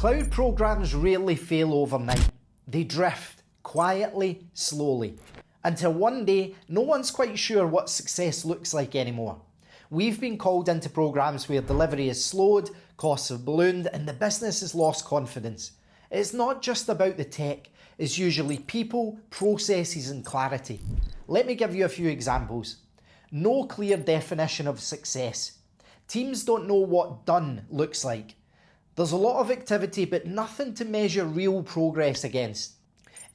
Cloud programs rarely fail overnight. They drift, quietly, slowly, until one day no one's quite sure what success looks like anymore. We've been called into programs where delivery is slowed, costs have ballooned, and the business has lost confidence. It's not just about the tech, it's usually people, processes, and clarity. Let me give you a few examples. No clear definition of success. Teams don't know what done looks like. There's a lot of activity but nothing to measure real progress against.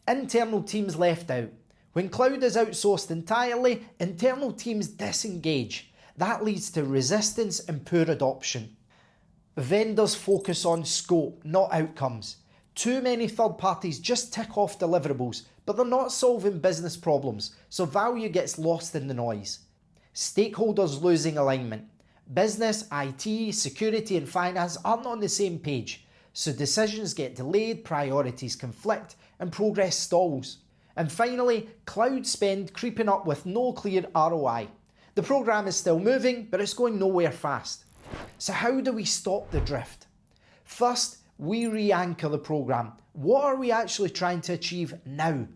Internal teams left out. When cloud is outsourced entirely, internal teams disengage. That leads to resistance and poor adoption. Vendors focus on scope, not outcomes. Too many third parties just tick off deliverables, but they're not solving business problems, so value gets lost in the noise. Stakeholders losing alignment. Business, IT, security and finance aren't on the same page, so decisions get delayed, priorities conflict and progress stalls. And finally, cloud spend creeping up with no clear ROI. The program is still moving, but it's going nowhere fast. So how do we stop the drift? First, we re-anchor the program. What are we actually trying to achieve now?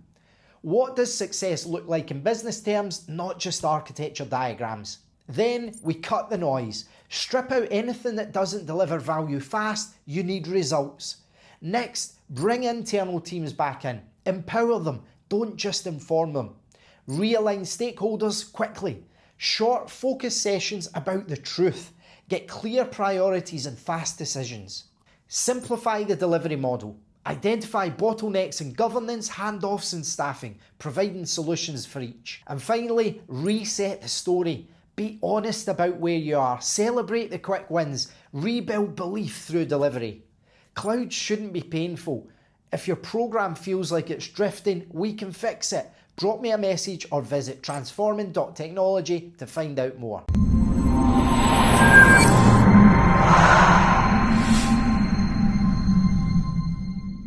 What does success look like in business terms, not just architecture diagrams? Then we cut the noise. Strip out anything that doesn't deliver value fast. You need results. Next, bring internal teams back in. Empower them. Don't just inform them. Realign stakeholders quickly. Short, focused sessions about the truth. Get clear priorities and fast decisions. Simplify the delivery model. Identify bottlenecks in governance, handoffs and staffing, providing solutions for each. And finally, reset the story. Be honest about where you are. Celebrate the quick wins. Rebuild belief through delivery. Cloud shouldn't be painful. If your program feels like it's drifting, we can fix it. Drop me a message or visit transforming.technology to find out more.